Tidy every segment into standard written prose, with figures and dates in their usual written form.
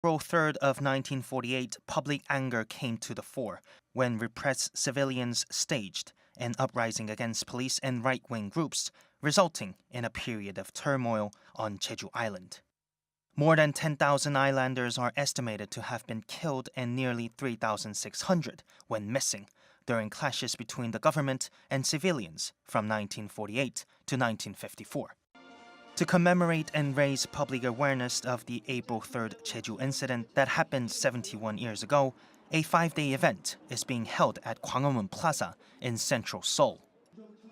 April 3rd of 1948, public anger came to the fore when repressed civilians staged an uprising against police and right-wing groups, resulting in a period of turmoil on Jeju Island. More than 10,000 islanders are estimated to have been killed and nearly 3,600 went missing during clashes between the government and civilians from 1948 to 1954. To commemorate and raise public awareness of the April 3rd Jeju Incident that happened 71 years ago, a 5-day event is being held at Gwanghwamun Plaza in central Seoul.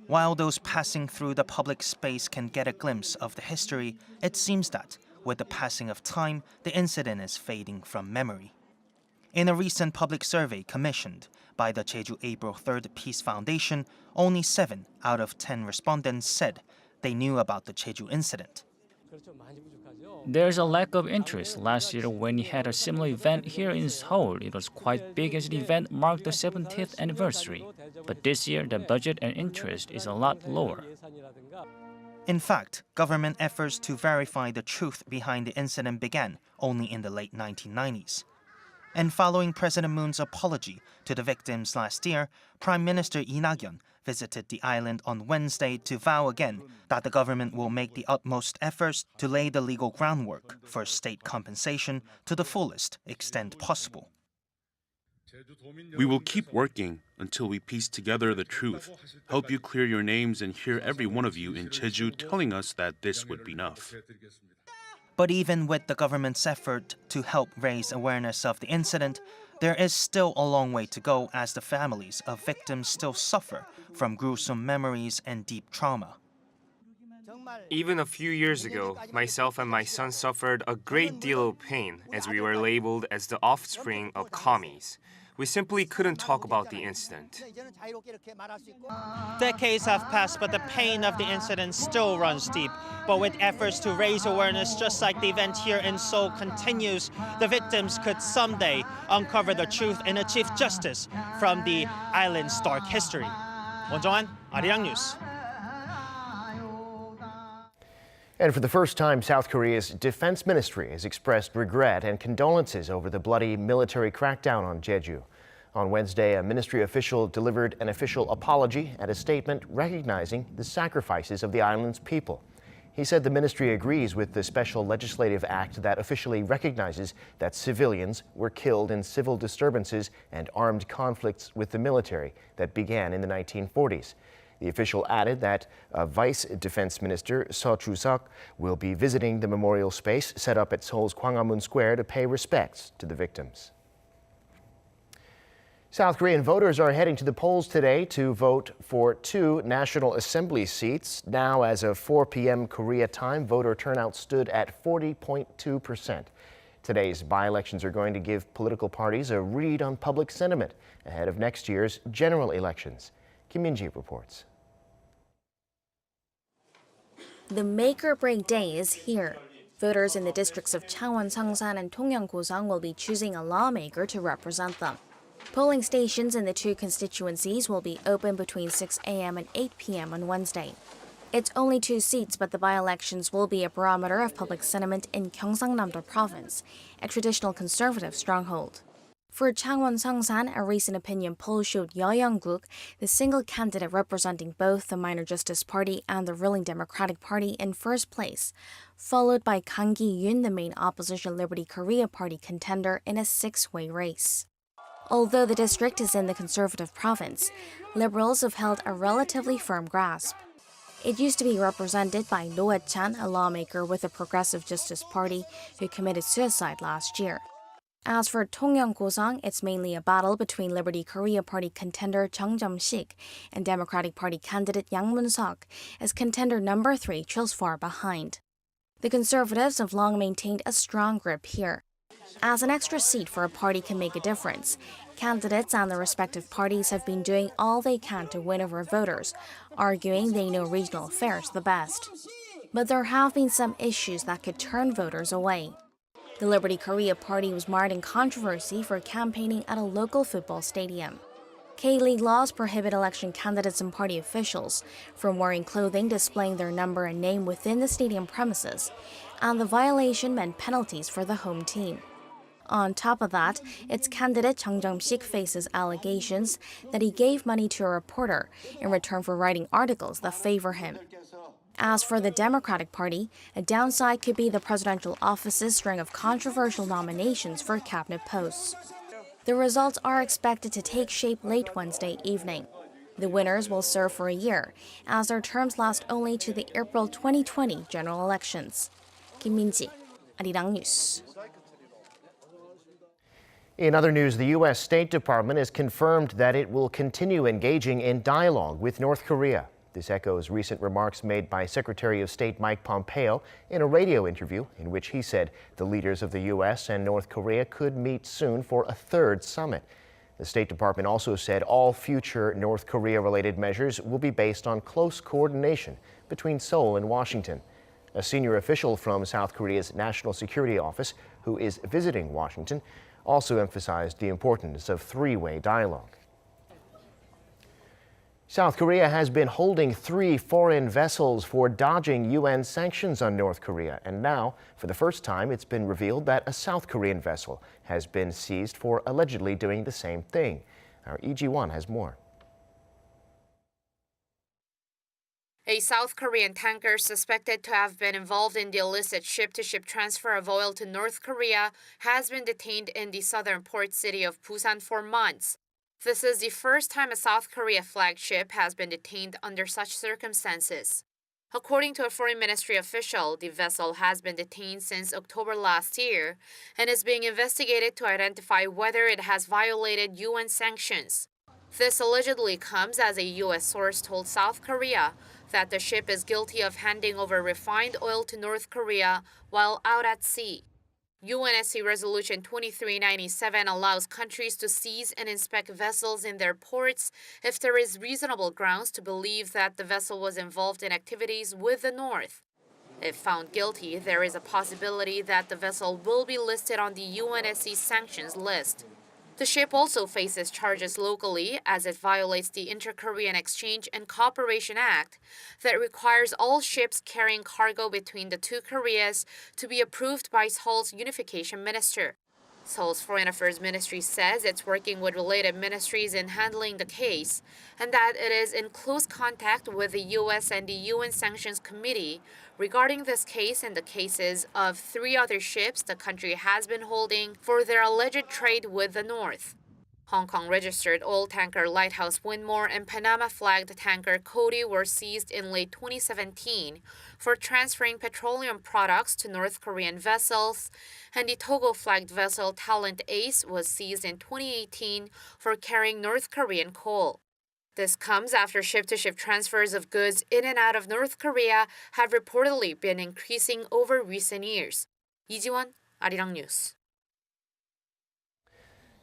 While those passing through the public space can get a glimpse of the history, it seems that, with the passing of time, the incident is fading from memory. In a recent public survey commissioned by the Jeju April 3rd Peace Foundation, only 7 out of 10 respondents said they knew about the Jeju incident. There's a lack of interest. Last year, when we had a similar event here in Seoul, it was quite big as the event marked the 70th anniversary. But this year, the budget and interest is a lot lower. In fact, government efforts to verify the truth behind the incident began only in the late 1990s. And following President Moon's apology to the victims last year, Prime Minister Lee Nak-yeon visited the island on Wednesday to vow again that the government will make the utmost efforts to lay the legal groundwork for state compensation to the fullest extent possible. We will keep working until we piece together the truth, help you clear your names, and hear every one of you in Jeju telling us that this would be enough. But even with the government's effort to help raise awareness of the incident, there is still a long way to go as the families of victims still suffer from gruesome memories and deep trauma. Even a few years ago, myself and my son suffered a great deal of pain as we were labeled as the offspring of commies. We simply couldn't talk about the incident. Decades have passed, but the pain of the incident still runs deep. But with efforts to raise awareness, just like the event here in Seoul continues, the victims could someday uncover the truth and achieve justice from the island's dark history. 원정환, Arirang News. And for the first time, South Korea's defense ministry has expressed regret and condolences over the bloody military crackdown on Jeju. On Wednesday, a ministry official delivered an official apology and a statement recognizing the sacrifices of the island's people. He said the ministry agrees with the special legislative act that officially recognizes that civilians were killed in civil disturbances and armed conflicts with the military that began in the 1940s. The official added that Vice Defense Minister Seo Chu-seok will be visiting the memorial space set up at Seoul's Gwanghwamun Square to pay respects to the victims. South Korean voters are heading to the polls today to vote for 2 National Assembly seats. Now, as of 4 p.m. Korea time, voter turnout stood at 40.2%. Today's by-elections are going to give political parties a read on public sentiment ahead of next year's general elections. Kim Min-ji reports. The make-or-break day is here. Voters in the districts of Changwon, Seongsan, and Dongyang-Gosang will be choosing a lawmaker to represent them. Polling stations in the 2 constituencies will be open between 6 a.m. and 8 p.m. on Wednesday. It's only 2 seats, but the by-elections will be a barometer of public sentiment in Gyeongsangnam-do Province, a traditional conservative stronghold. For Changwon, Seongsan, a recent opinion poll showed Yeo Young-guk, the single candidate representing both the Minor Justice Party and the ruling Democratic Party, in first place, followed by Kang Ki-yoon, the main opposition Liberty Korea Party contender, in a 6-way race. Although the district is in the conservative province, liberals have held a relatively firm grasp. It used to be represented by Roh Hae-chan, a lawmaker with the Progressive Justice Party who committed suicide last year. As for Dongyang-Gosang, it's mainly a battle between Liberty Korea Party contender Chung Jum-sik and Democratic Party candidate Yang Mun-seok, as contender number 3 trails far behind. The Conservatives have long maintained a strong grip here. As an extra seat for a party can make a difference, candidates and the respective parties have been doing all they can to win over voters, arguing they know regional affairs the best. But there have been some issues that could turn voters away. The Liberty Korea Party was mired in controversy for campaigning at a local football stadium. K-League laws prohibit election candidates and party officials from wearing clothing displaying their number and name within the stadium premises, and the violation meant penalties for the home team. On top of that, its candidate Chung Jung-sik faces allegations that he gave money to a reporter in return for writing articles that favor him. As for the Democratic Party, a downside could be the presidential office's string of controversial nominations for cabinet posts. The results are expected to take shape late Wednesday evening. The winners will serve for a year, as their terms last only to the April 2020 general elections. Kim Min-ji, Arirang News. In other news, the U.S. State Department has confirmed that it will continue engaging in dialogue with North Korea. This echoes recent remarks made by Secretary of State Mike Pompeo in a radio interview in which he said the leaders of the U.S. and North Korea could meet soon for a third summit. The State Department also said all future North Korea-related measures will be based on close coordination between Seoul and Washington. A senior official from South Korea's National Security Office, who is visiting Washington, also emphasized the importance of three-way dialogue. South Korea has been holding 3 foreign vessels for dodging UN sanctions on North Korea, and now, for the first time, it's been revealed that a South Korean vessel has been seized for allegedly doing the same thing. Our EG1 has more. A South Korean tanker suspected to have been involved in the illicit ship-to-ship transfer of oil to North Korea has been detained in the southern port city of Busan for months. This is the first time a South Korea flagship has been detained under such circumstances. According to a foreign ministry official, the vessel has been detained since October last year and is being investigated to identify whether it has violated UN sanctions. This allegedly comes as a U.S. source told South Korea that the ship is guilty of handing over refined oil to North Korea while out at sea. UNSC Resolution 2397 allows countries to seize and inspect vessels in their ports if there is reasonable grounds to believe that the vessel was involved in activities with the North. If found guilty, there is a possibility that the vessel will be listed on the UNSC sanctions list. The ship also faces charges locally as it violates the Inter-Korean Exchange and Cooperation Act that requires all ships carrying cargo between the two Koreas to be approved by Seoul's unification minister. Seoul's Foreign Affairs Ministry says it's working with related ministries in handling the case and that it is in close contact with the U.S. and the UN Sanctions Committee regarding this case and the cases of 3 other ships the country has been holding for their alleged trade with the North. Hong Kong-registered oil tanker Lighthouse Winmore and Panama-flagged tanker Cody were seized in late 2017 for transferring petroleum products to North Korean vessels, and the Togo-flagged vessel Talent Ace was seized in 2018 for carrying North Korean coal. This comes after ship-to-ship transfers of goods in and out of North Korea have reportedly been increasing over recent years. 이지원, Arirang News.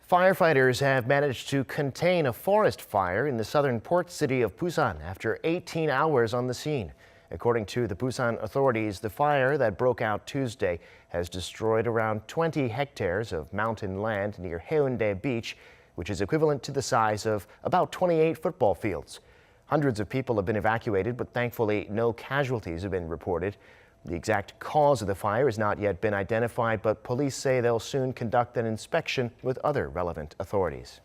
Firefighters have managed to contain a forest fire in the southern port city of Busan after 18 hours on the scene. According to the Busan authorities, the fire that broke out Tuesday has destroyed around 20 hectares of mountain land near Haeundae Beach, which is equivalent to the size of about 28 football fields. Hundreds of people have been evacuated, but thankfully no casualties have been reported. The exact cause of the fire has not yet been identified, but police say they'll soon conduct an inspection with other relevant authorities.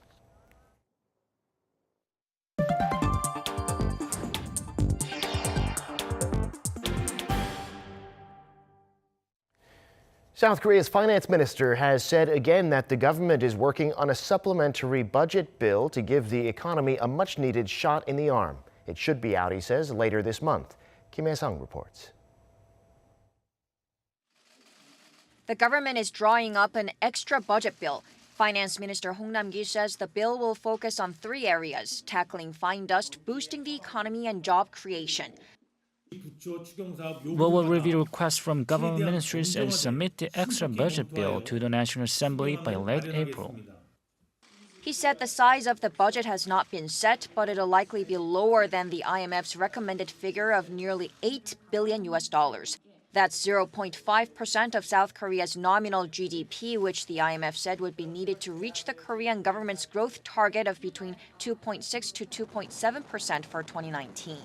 South Korea's finance minister has said again that the government is working on a supplementary budget bill to give the economy a much-needed shot in the arm. It should be out, he says, later this month. Kim Hae-sung reports. The government is drawing up an extra budget bill. Finance Minister Hong Nam-gi says the bill will focus on 3 areas, tackling fine dust, boosting the economy, and job creation. We will review requests from government ministries and submit the extra budget bill to the National Assembly by late April. He said the size of the budget has not been set, but it'll likely be lower than the IMF's recommended figure of nearly $8 billion. That's 0.5% of South Korea's nominal GDP, which the IMF said would be needed to reach the Korean government's growth target of between 2.6 to 2.7% for 2019.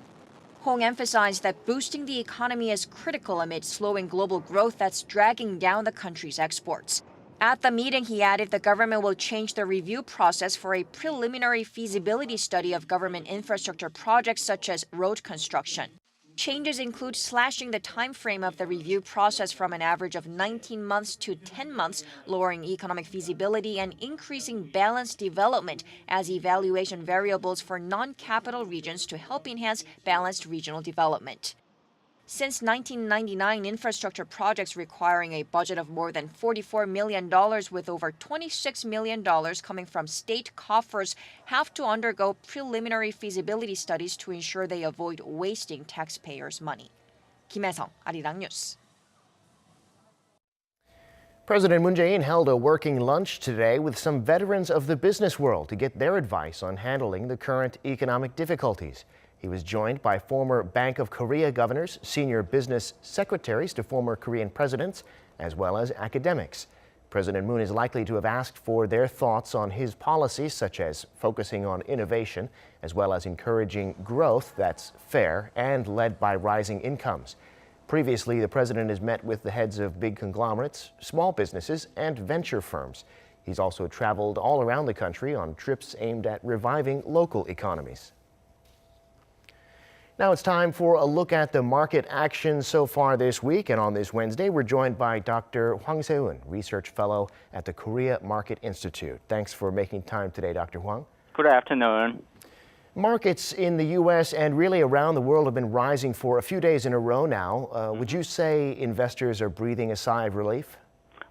Hong emphasized that boosting the economy is critical amid slowing global growth that's dragging down the country's exports. At the meeting, he added the government will change the review process for a preliminary feasibility study of government infrastructure projects such as road construction. Changes include slashing the time frame of the review process from an average of 19 months to 10 months, lowering economic feasibility, and increasing balanced development as evaluation variables for non-capital regions to help enhance balanced regional development. Since 1999, infrastructure projects requiring a budget of more than $44 million with over $26 million coming from state coffers have to undergo preliminary feasibility studies to ensure they avoid wasting taxpayers' money. 김혜성, Arirang News. President Moon Jae-in held a working lunch today with some veterans of the business world to get their advice on handling the current economic difficulties. He was joined by former Bank of Korea governors, senior business secretaries to former Korean presidents, as well as academics. President Moon is likely to have asked for their thoughts on his policies, such as focusing on innovation, as well as encouraging growth that's fair and led by rising incomes. Previously, the president has met with the heads of big conglomerates, small businesses, and venture firms. He's also traveled all around the country on trips aimed at reviving local economies. Now it's time for a look at the market action so far this week. And on this Wednesday, we're joined by Dr. Hwang Se-eun, Research Fellow at the Korea Market Institute. Thanks for making time today, Dr. Hwang. Good afternoon. Markets in the U.S. and really around the world have been rising for a few days in a row now. Would you say investors are breathing a sigh of relief?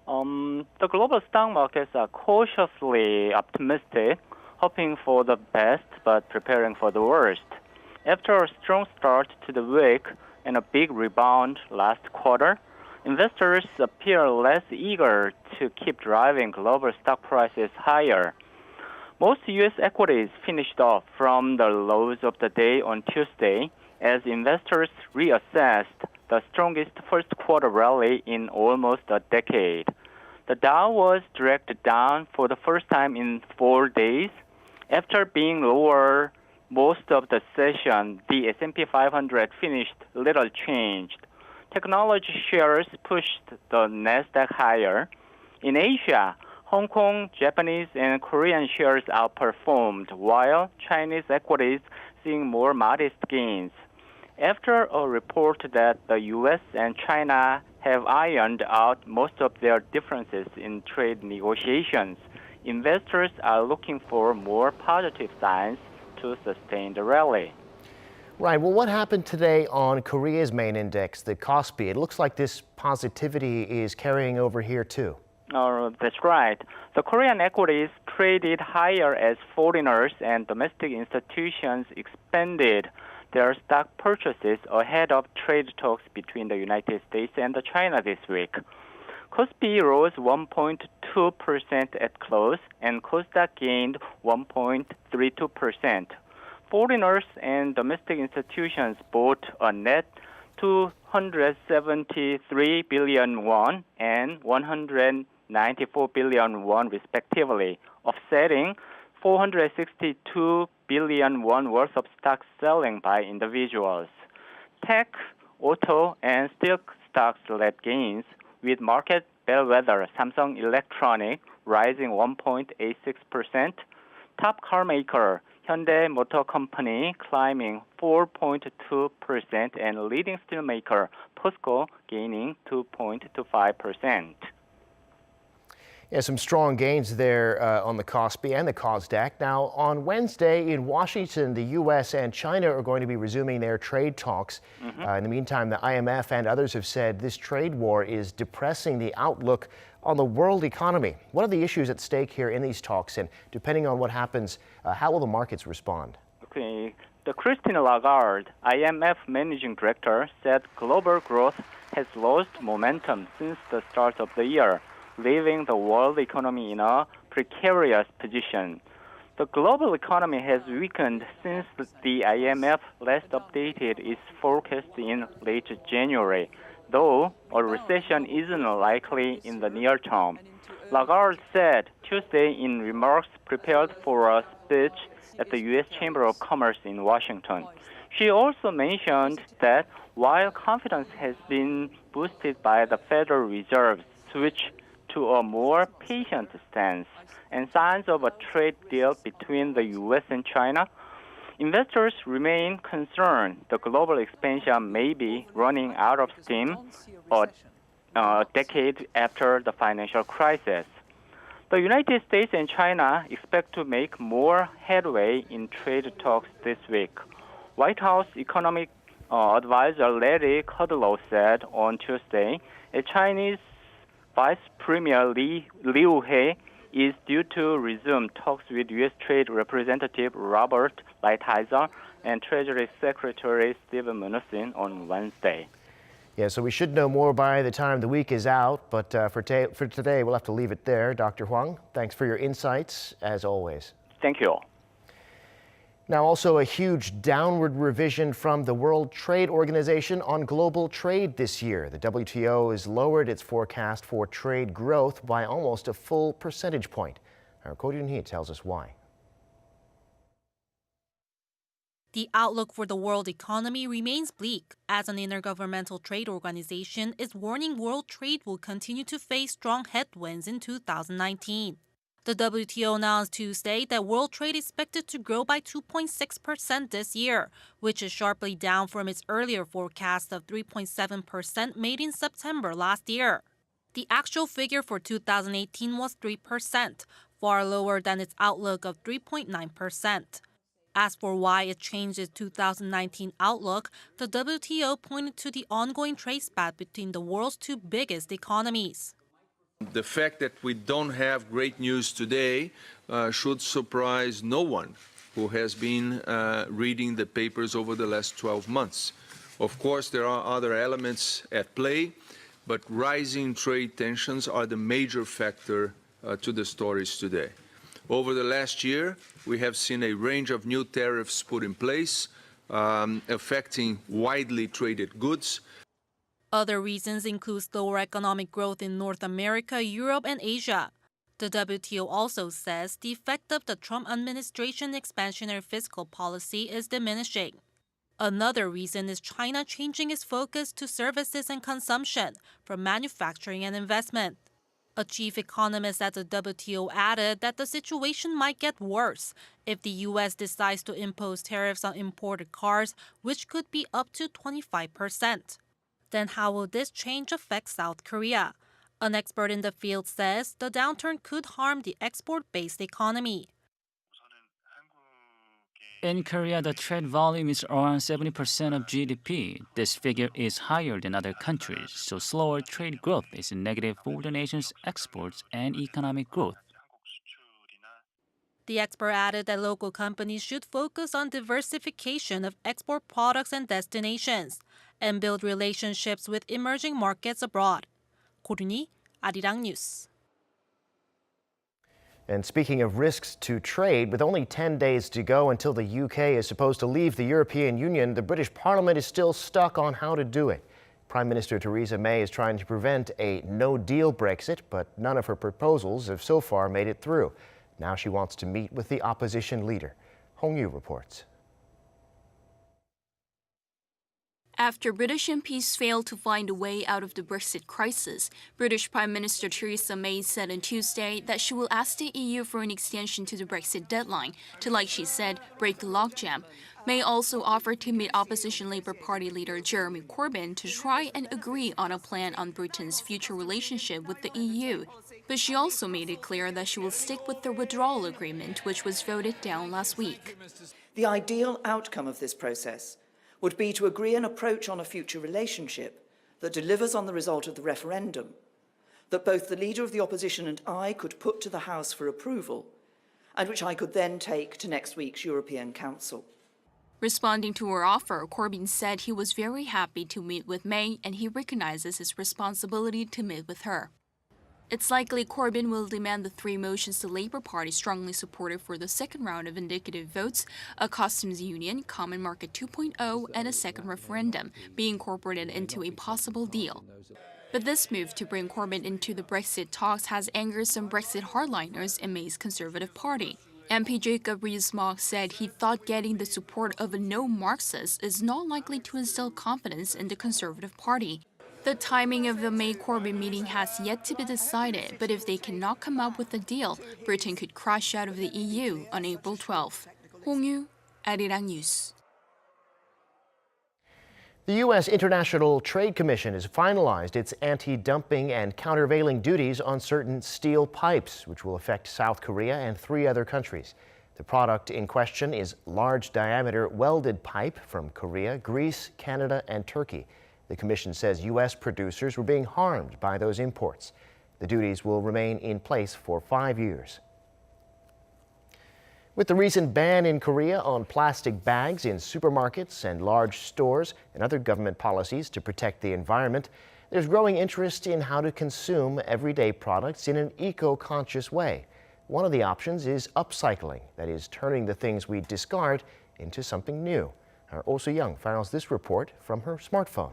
The global stock markets are cautiously optimistic, hoping for the best but preparing for the worst. After a strong start to the week and a big rebound last quarter, investors appear less eager to keep driving global stock prices higher. Most U.S. equities finished off from the lows of the day on Tuesday as investors reassessed the strongest first quarter rally in almost a decade. The Dow was dragged down for the first time in 4 days. After being lower most of the session, the S&P 500 finished little changed. Technology shares pushed the Nasdaq higher. In Asia, Hong Kong, Japanese, and Korean shares outperformed, while Chinese equities seeing more modest gains. After a report that the U.S. and China have ironed out most of their differences in trade negotiations, investors are looking for more positive signs to sustain the rally. Right. Well, what happened today on Korea's main index, the Kospi? It looks like this positivity is carrying over here, too. That's right. The Korean equities traded higher as foreigners and domestic institutions expanded their stock purchases ahead of trade talks between the United States and China this week. Kospi rose 1.2% at close, and Kosdaq gained 1.32%. Foreigners and domestic institutions bought a net 273 billion won and 194 billion won respectively, offsetting 462 billion won worth of stock selling by individuals. Tech, auto, and steel stocks led gains, with market bellwether Samsung Electronics rising 1.86%, top car maker Hyundai Motor Company climbing 4.2%, and leading steel maker POSCO gaining 2.25%. Yeah, some strong gains there on the Kospi and the Kosdaq. Now, on Wednesday in Washington, the U.S. and China are going to be resuming their trade talks. In the meantime, the IMF and others have said this trade war is depressing the outlook on the world economy. What are the issues at stake here in these talks? And depending on what happens, how will the markets respond? Okay. The Christine Lagarde, IMF Managing Director, said global growth has lost momentum since the start of the year, leaving the world economy in a precarious position. The global economy has weakened since the IMF last updated its forecast in late January, though a recession isn't likely in the near term. Lagarde said Tuesday in remarks prepared for a speech at the U.S. Chamber of Commerce in Washington. She also mentioned that while confidence has been boosted by the Federal Reserve's switch to a more patient stance and signs of a trade deal between the U.S. and China, investors remain concerned the global expansion may be running out of steam a decade after the financial crisis. The United States and China expect to make more headway in trade talks this week. White House economic advisor Larry Kudlow said on Tuesday a Chinese Vice Premier Liu He is due to resume talks with U.S. Trade Representative Robert Lighthizer and Treasury Secretary Steven Mnuchin on Wednesday. Yeah, so we should know more by the time the week is out, but for today, we'll have to leave it there. Dr. Huang, thanks for your insights, as always. Thank you. Now, also a huge downward revision from the World Trade Organization on global trade this year. The WTO has lowered its forecast for trade growth by almost a full percentage point. Our Ko Jun-hee tells us why. The outlook for the world economy remains bleak, as an intergovernmental trade organization is warning world trade will continue to face strong headwinds in 2019. The WTO announced Tuesday that world trade is expected to grow by 2.6% this year, which is sharply down from its earlier forecast of 3.7% made in September last year. The actual figure for 2018 was 3%, far lower than its outlook of 3.9%. As for why it changed its 2019 outlook, the WTO pointed to the ongoing trade spat between the world's two biggest economies. The fact that we don't have great news today should surprise no one who has been reading the papers over the last 12 months. Of course, there are other elements at play, but rising trade tensions are the major factor to the stories today. Over the last year, we have seen a range of new tariffs put in place, affecting widely traded goods. Other reasons include slower economic growth in North America, Europe, and Asia. The WTO also says the effect of the Trump administration expansionary fiscal policy is diminishing. Another reason is China changing its focus to services and consumption from manufacturing and investment. A chief economist at the WTO added that the situation might get worse if the U.S. decides to impose tariffs on imported cars, which could be up to 25%. Then how will this change affect South Korea? An expert in the field says the downturn could harm the export-based economy. In Korea, the trade volume is around 70% of GDP. This figure is higher than other countries, so slower trade growth is negative for the nation's exports and economic growth. The expert added that local companies should focus on diversification of export products and destinations and build relationships with emerging markets abroad. Ko Jun-hee, Arirang News. And speaking of risks to trade, with only 10 days to go until the UK is supposed to leave the European Union, the British Parliament is still stuck on how to do it. Prime Minister Theresa May is trying to prevent a no-deal Brexit, but none of her proposals have so far made it through. Now she wants to meet with the opposition leader. Hong Yu reports. After British MPs failed to find a way out of the Brexit crisis, British Prime Minister Theresa May said on Tuesday that she will ask the EU for an extension to the Brexit deadline to, like she said, break the logjam. May also offered to meet opposition Labour Party leader Jeremy Corbyn to try and agree on a plan on Britain's future relationship with the EU. But she also made it clear that she will stick with the withdrawal agreement, which was voted down last week. The ideal outcome of this process would be to agree an approach on a future relationship that delivers on the result of the referendum, that both the Leader of the Opposition and I could put to the House for approval, and which I could then take to next week's European Council. Responding to her offer, Corbyn said he was very happy to meet with May and he recognizes his responsibility to meet with her. It's likely Corbyn will demand the three motions the Labour Party strongly supported for the second round of indicative votes, a customs union, Common Market 2.0, and a second referendum, be incorporated into a possible deal. But this move to bring Corbyn into the Brexit talks has angered some Brexit hardliners in May's Conservative Party. MP Jacob Rees-Mogg said he thought getting the support of a no-Marxist is not likely to instill confidence in the Conservative Party. The timing of the May-Corbyn meeting has yet to be decided, but if they cannot come up with a deal, Britain could crash out of the EU on April 12th. 홍유, Arirang News. The U.S. International Trade Commission has finalized its anti-dumping and countervailing duties on certain steel pipes, which will affect South Korea and 3 other countries. The product in question is large-diameter welded pipe from Korea, Greece, Canada, and Turkey. The Commission says U.S. producers were being harmed by those imports. The duties will remain in place for 5 years. With the recent ban in Korea on plastic bags in supermarkets and large stores and other government policies to protect the environment, there's growing interest in how to consume everyday products in an eco-conscious way. One of the options is upcycling, that is, turning the things we discard into something new. Our Oh Soo-young files this report from her smartphone.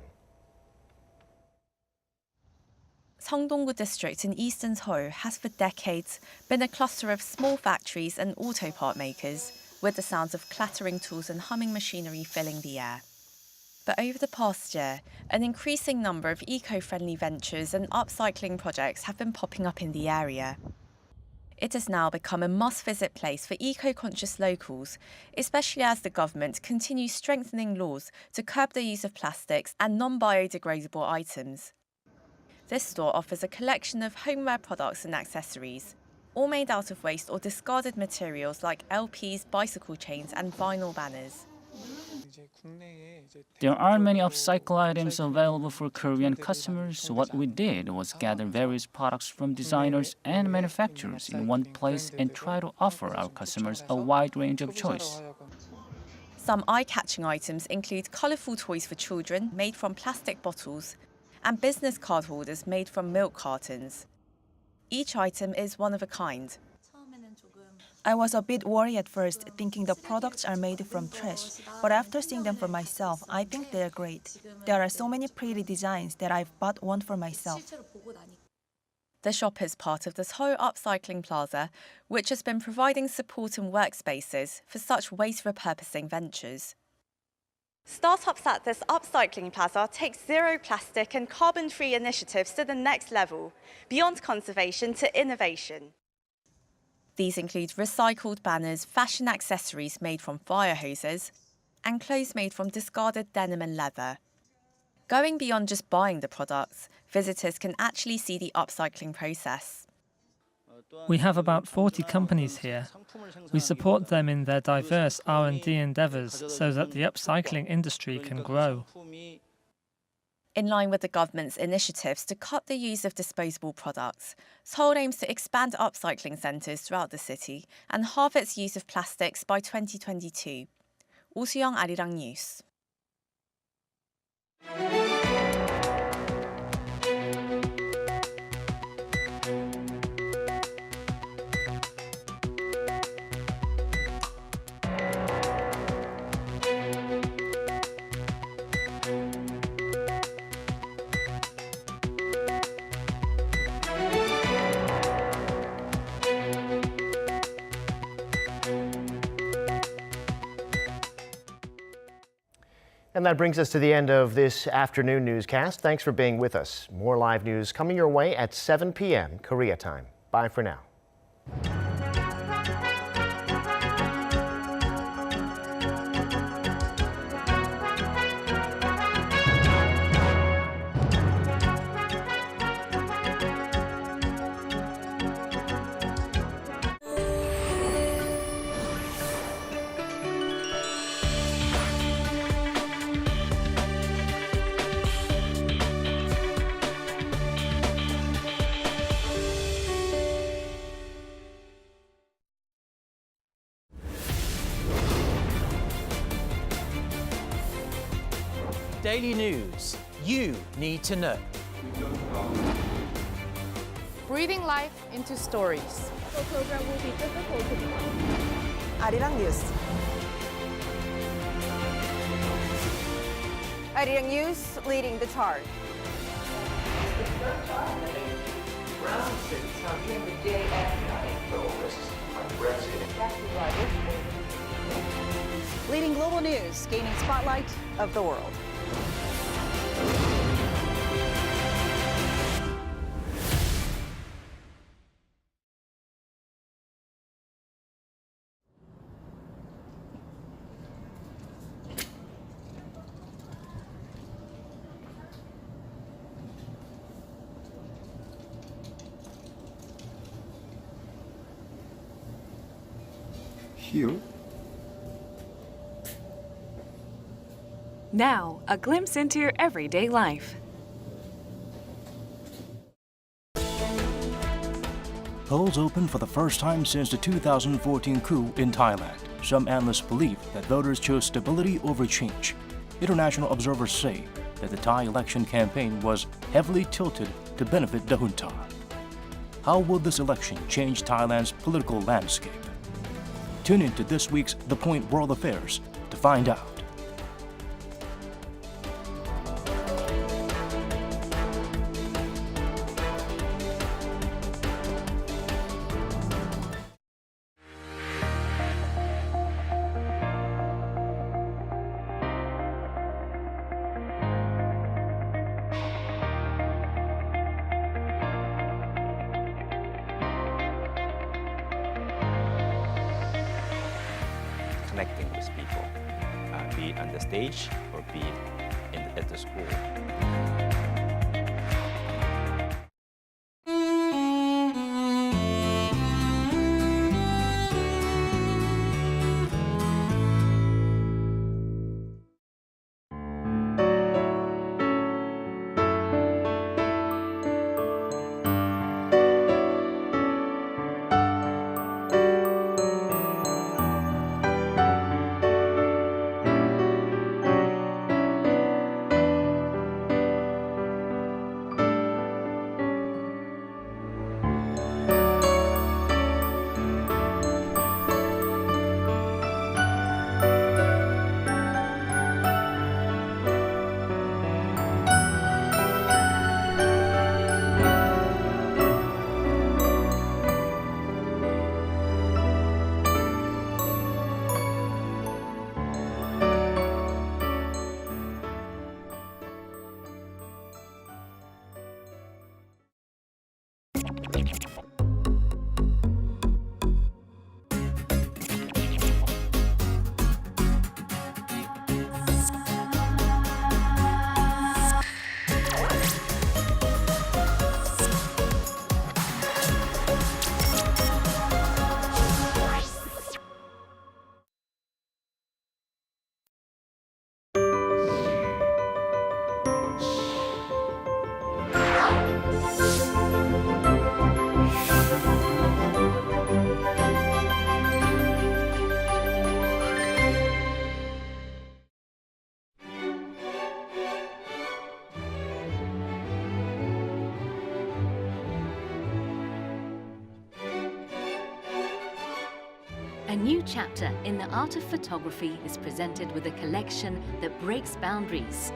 Seongdong-gu district in eastern Seoul has for decades been a cluster of small factories and auto part makers, with the sounds of clattering tools and humming machinery filling the air. But over the past year, an increasing number of eco-friendly ventures and upcycling projects have been popping up in the area. It has now become a must-visit place for eco-conscious locals, especially as the government continues strengthening laws to curb the use of plastics and non-biodegradable items. This store offers a collection of homeware products and accessories, all made out of waste or discarded materials like LPs, bicycle chains, and vinyl banners. There aren't many upcycle items available for Korean customers, so what we did was gather various products from designers and manufacturers in one place and try to offer our customers a wide range of choice. Some eye-catching items include colourful toys for children made from plastic bottles and business card holders made from milk cartons. Each item is one of a kind. I was a bit worried at first, thinking the products are made from trash, but after seeing them for myself, I think they're great. There are so many pretty designs that I've bought one for myself. The shop is part of the Seoul Upcycling Plaza, which has been providing support and workspaces for such waste repurposing ventures. Startups at this upcycling plaza take zero plastic and carbon-free initiatives to the next level, beyond conservation to innovation. These include recycled banners, fashion accessories made from fire hoses, and clothes made from discarded denim and leather. Going beyond just buying the products, visitors can actually see the upcycling process. We have about 40 companies here. We support them in their diverse R&D endeavours so that the upcycling industry can grow. In line with the government's initiatives to cut the use of disposable products, Seoul aims to expand upcycling centres throughout the city and halve its use of plastics by 2022. Oh Soo-young, Arirang News. And that brings us to the end of this afternoon newscast. Thanks for being with us. More live news coming your way at 7 p.m. Korea time. Bye for now. Daily news you need to know. Breathing life into stories. The program will be difficult to find. Arirang News. Arirang News leading the charge. Ground states have been the day and night terrorists are Brexit. Leading global news, gaining spotlight of the world. here. Now, a glimpse into your everyday life. Polls open for the first time since the 2014 coup in Thailand. Some analysts believe that voters chose stability over change. International observers say that the Thai election campaign was heavily tilted to benefit the junta. How will this election change Thailand's political landscape? Tune in to this week's The Point World Affairs to find out. Connecting with people, be it on the stage or be it at the school. A new chapter in the art of photography is presented with a collection that breaks boundaries.